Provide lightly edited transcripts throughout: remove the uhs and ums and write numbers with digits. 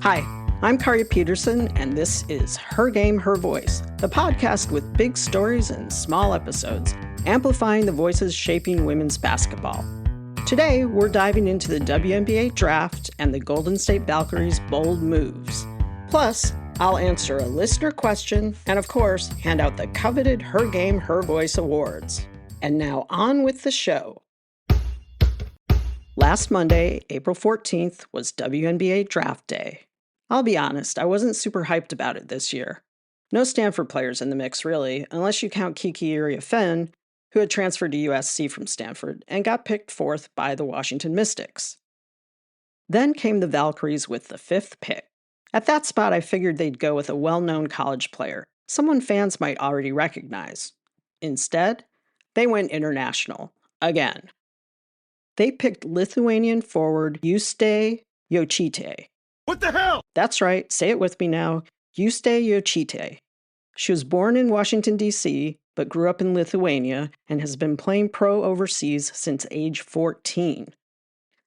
Hi, I'm Kaari Peterson, and this is Her Game, Her Voice, the podcast with big stories and small episodes, amplifying the voices shaping women's basketball. Today, we're diving into the WNBA draft and the Golden State Valkyries' bold moves. Plus, I'll answer a listener question and, of course, hand out the coveted Her Game, Her Voice awards. And now on with the show. Last Monday, April 14th, was WNBA Draft Day. I'll be honest, I wasn't super hyped about it this year. No Stanford players in the mix, really, unless you count Kiki Iriafen, who had transferred to USC from Stanford and got picked fourth by the Washington Mystics. Then came the Valkyries with the fifth pick. At that spot, I figured they'd go with a well-known college player, someone fans might already recognize. Instead, they went international, again. They picked Lithuanian forward Juste Jokytė. What the hell? That's right, say it with me now, Juste Jokytė. She was born in Washington, D.C., but grew up in Lithuania and has been playing pro overseas since age 14.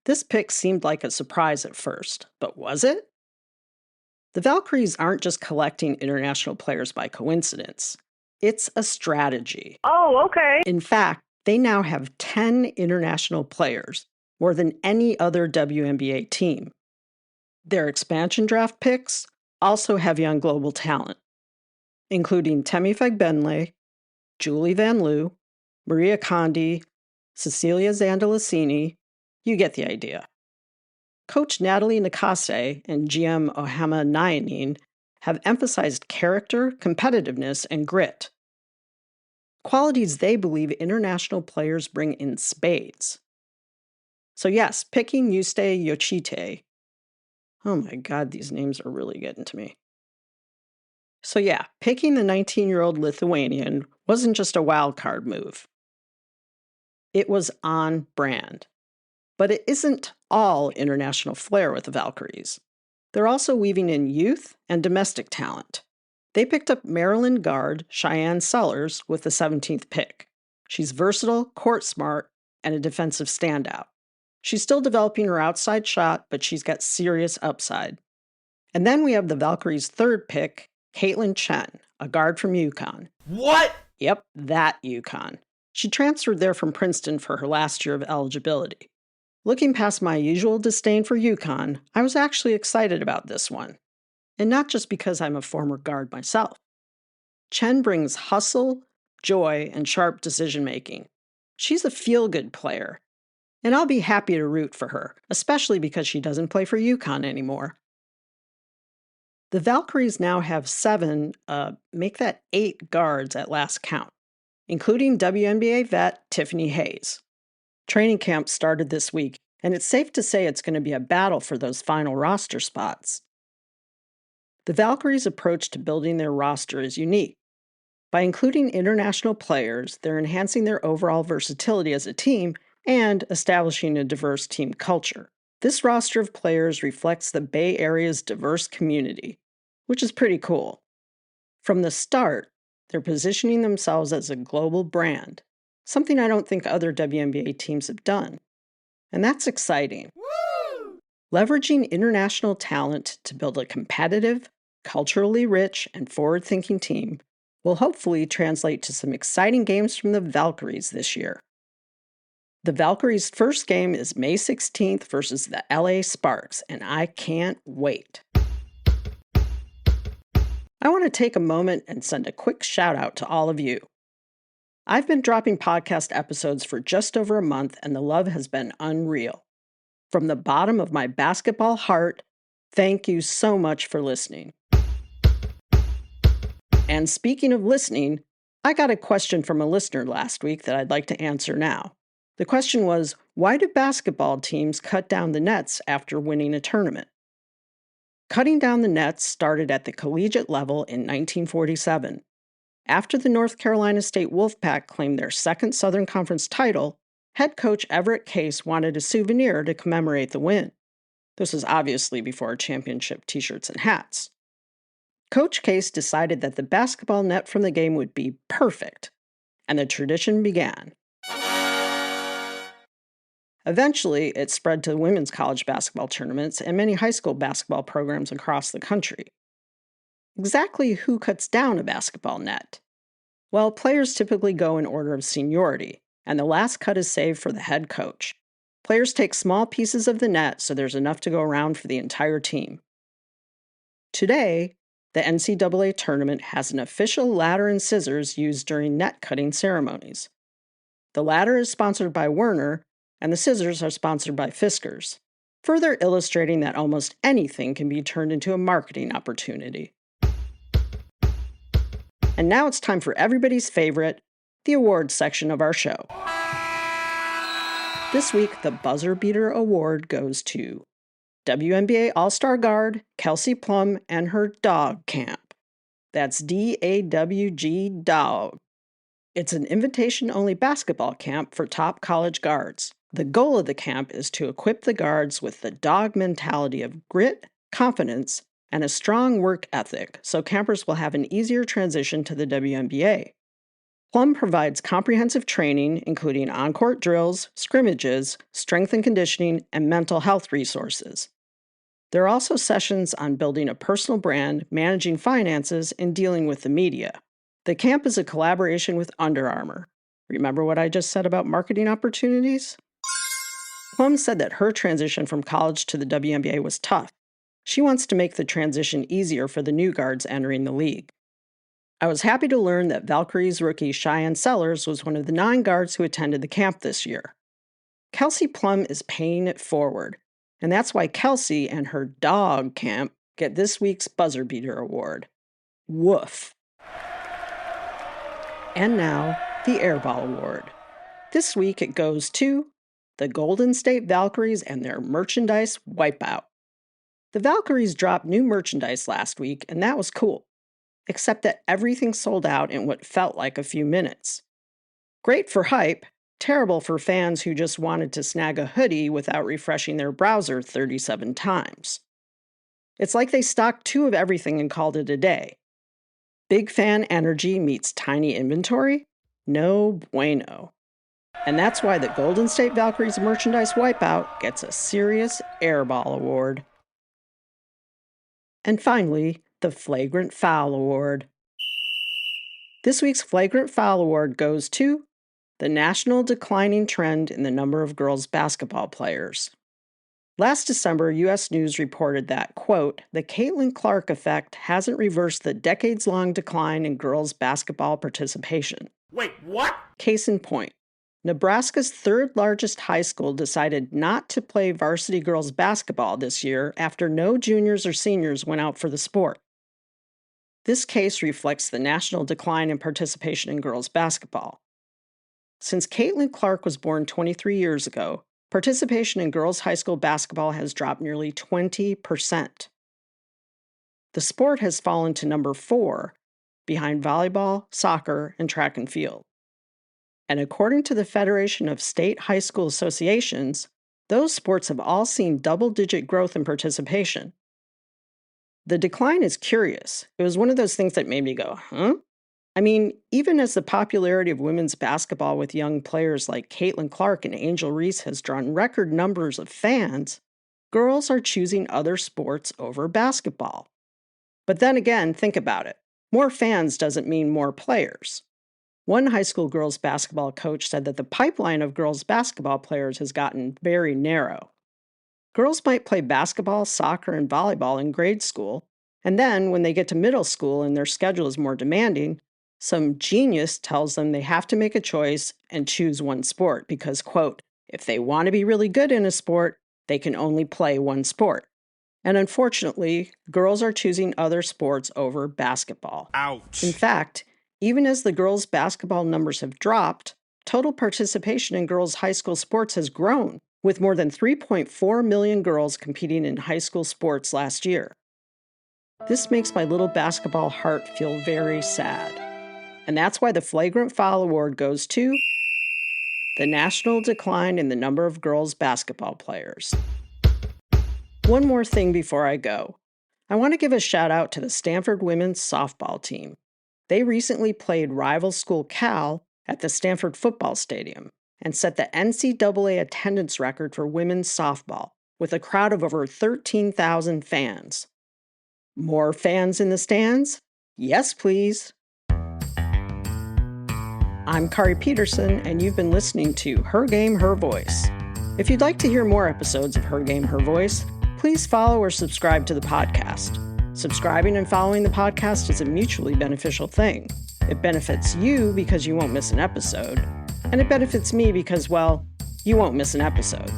This pick seemed like a surprise at first, but was it? The Valkyries aren't just collecting international players by coincidence. It's a strategy. Oh, okay. In fact, they now have 10 international players, more than any other WNBA team. Their expansion draft picks also have young global talent, including Temi Fagbenle, Julie Van Loo, Maria Condi, Cecilia Zandalicini. You get the idea. Coach Natalie Nakase and GM Ohama Nyanin have emphasized character, competitiveness, and grit. Qualities they believe international players bring in spades. So yes, picking Juste Jokytė. Oh my God, these names are really getting to me. So yeah, picking the 19-year-old Lithuanian wasn't just a wild card move. It was on brand. But it isn't all international flair with the Valkyries. They're also weaving in youth and domestic talent. They picked up Maryland guard Cheyenne Sellers with the 17th pick. She's versatile, court smart, and a defensive standout. She's still developing her outside shot, but she's got serious upside. And then we have the Valkyries' third pick, Caitlin Chen, a guard from UConn. What? Yep, that UConn. She transferred there from Princeton for her last year of eligibility. Looking past my usual disdain for UConn, I was actually excited about this one. And not just because I'm a former guard myself. Chen brings hustle, joy, and sharp decision-making. She's a feel-good player. And I'll be happy to root for her, especially because she doesn't play for UConn anymore. The Valkyries now have 8 guards at last count, including WNBA vet Tiffany Hayes. Training camp started this week, and it's safe to say it's going to be a battle for those final roster spots. The Valkyries' approach to building their roster is unique. By including international players, they're enhancing their overall versatility as a team and establishing a diverse team culture. This roster of players reflects the Bay Area's diverse community, which is pretty cool. From the start, they're positioning themselves as a global brand, something I don't think other WNBA teams have done. And that's exciting. Woo! Leveraging international talent to build a competitive, culturally rich, and forward-thinking team will hopefully translate to some exciting games from the Valkyries this year. The Valkyries' first game is May 16th versus the LA Sparks, and I can't wait. I want to take a moment and send a quick shout out to all of you. I've been dropping podcast episodes for just over a month, and the love has been unreal. From the bottom of my basketball heart, thank you so much for listening. And speaking of listening, I got a question from a listener last week that I'd like to answer now. The question was, why do basketball teams cut down the nets after winning a tournament? Cutting down the nets started at the collegiate level in 1947. After the North Carolina State Wolfpack claimed their second Southern Conference title, head coach Everett Case wanted a souvenir to commemorate the win. This was obviously before championship t-shirts and hats. Coach Case decided that the basketball net from the game would be perfect, and the tradition began. Eventually, it spread to women's college basketball tournaments and many high school basketball programs across the country. Exactly who cuts down a basketball net? Well, players typically go in order of seniority, and the last cut is saved for the head coach. Players take small pieces of the net so there's enough to go around for the entire team. Today, the NCAA tournament has an official ladder and scissors used during net cutting ceremonies. The ladder is sponsored by Werner, and the scissors are sponsored by Fiskars, further illustrating that almost anything can be turned into a marketing opportunity. And now it's time for everybody's favorite, the awards section of our show. This week, the Buzzer Beater Award goes to WNBA All-Star guard Kelsey Plum and her DAWG camp. That's D-A-W-G, DAWG. It's an invitation-only basketball camp for top college guards. The goal of the camp is to equip the guards with the DAWG mentality of grit, confidence, and a strong work ethic so campers will have an easier transition to the WNBA. Plum provides comprehensive training, including on-court drills, scrimmages, strength and conditioning, and mental health resources. There are also sessions on building a personal brand, managing finances, and dealing with the media. The camp is a collaboration with Under Armour. Remember what I just said about marketing opportunities? Plum said that her transition from college to the WNBA was tough. She wants to make the transition easier for the new guards entering the league. I was happy to learn that Valkyrie's rookie Cheyenne Sellers was one of the 9 guards who attended the camp this year. Kelsey Plum is paying it forward, and that's why Kelsey and her DAWG camp get this week's Buzzer Beater Award. Woof. And now, the Airball Award. This week it goes to the Golden State Valkyries and their merchandise wipeout. The Valkyries dropped new merchandise last week, and that was cool, except that everything sold out in what felt like a few minutes. Great for hype, terrible for fans who just wanted to snag a hoodie without refreshing their browser 37 times. It's like they stocked 2 of everything and called it a day. Big fan energy meets tiny inventory? No bueno. And that's why the Golden State Valkyries merchandise wipeout gets a serious Airball Award. And finally, the Flagrant Foul Award. This week's Flagrant Foul Award goes to the national declining trend in the number of girls basketball players. Last December, U.S. News reported that, quote, the Caitlin Clark effect hasn't reversed the decades-long decline in girls basketball participation. Wait, what? Case in point, Nebraska's 3rd largest high school decided not to play varsity girls basketball this year after no juniors or seniors went out for the sport. This case reflects the national decline in participation in girls basketball. Since Caitlin Clark was born 23 years ago, participation in girls high school basketball has dropped nearly 20%. The sport has fallen to number 4, behind volleyball, soccer, and track and field. And according to the Federation of State High School Associations, those sports have all seen double-digit growth in participation. The decline is curious. It was one of those things that made me go, huh? I mean, even as the popularity of women's basketball with young players like Caitlin Clark and Angel Reese has drawn record numbers of fans, girls are choosing other sports over basketball. But then again, think about it. More fans doesn't mean more players. One high school girls basketball coach said that the pipeline of girls basketball players has gotten very narrow. Girls might play basketball, soccer, and volleyball in grade school, and then when they get to middle school and their schedule is more demanding, some genius tells them they have to make a choice and choose one sport because, quote, if they want to be really good in a sport, they can only play one sport. And unfortunately, girls are choosing other sports over basketball. Ouch. In fact, even as the girls' basketball numbers have dropped, total participation in girls' high school sports has grown, with more than 3.4 million girls competing in high school sports last year. This makes my little basketball heart feel very sad. And that's why the Flagrant Foul Award goes to the national decline in the number of girls basketball players. One more thing before I go. I want to give a shout out to the Stanford women's softball team. They recently played rival school Cal at the Stanford football stadium, and set the NCAA attendance record for women's softball with a crowd of over 13,000 fans. More fans in the stands? Yes, please. I'm Kaari Peterson, and you've been listening to Her Game, Her Voice. If you'd like to hear more episodes of Her Game, Her Voice, please follow or subscribe to the podcast. Subscribing and following the podcast is a mutually beneficial thing. It benefits you because you won't miss an episode, and it benefits me because, well, you won't miss an episode.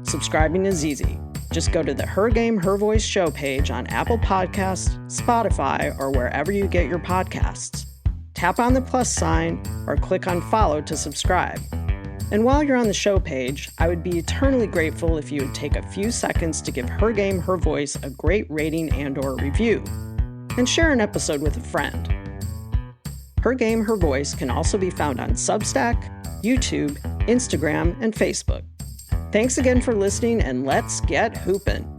Subscribing is easy. Just go to the Her Game, Her Voice show page on Apple Podcasts, Spotify, or wherever you get your podcasts. Tap on the plus sign or click on follow to subscribe. And while you're on the show page, I would be eternally grateful if you would take a few seconds to give Her Game, Her Voice a great rating and/or review, and share an episode with a friend. Her Game, Her Voice can also be found on Substack, YouTube, Instagram, and Facebook. Thanks again for listening, and let's get hoopin'.